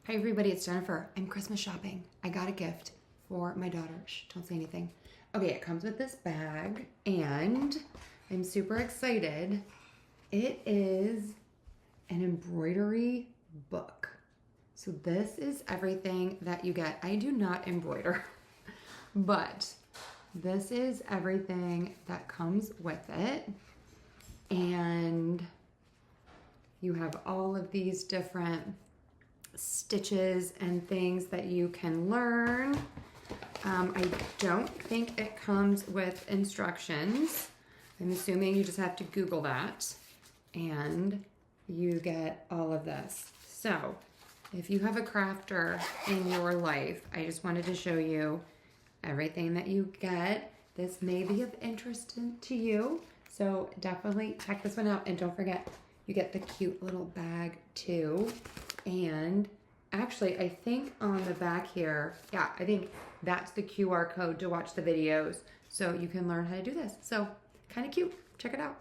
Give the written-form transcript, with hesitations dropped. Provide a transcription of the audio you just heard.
Hi everybody, it's Jennifer. I'm Christmas shopping. I got a gift for my daughter. Shh, don't say anything. Okay, it comes with this bag and I'm super excited. It is an embroidery book. So this is everything that you get. I do not embroider, but this is everything that comes with it. And you have all of these different stitches and things that you can learn. I don't think it comes with instructions. I'm assuming you just have to Google that and you get all of this. So if you have a crafter in your life, I just wanted to show you everything that you get. This may be of interest to you, so definitely check this one out. And don't forget, you get the cute little bag too. And actually, I think on the back here, yeah, I think that's the QR code to watch the videos so you can learn how to do this. So kind of cute. Check it out.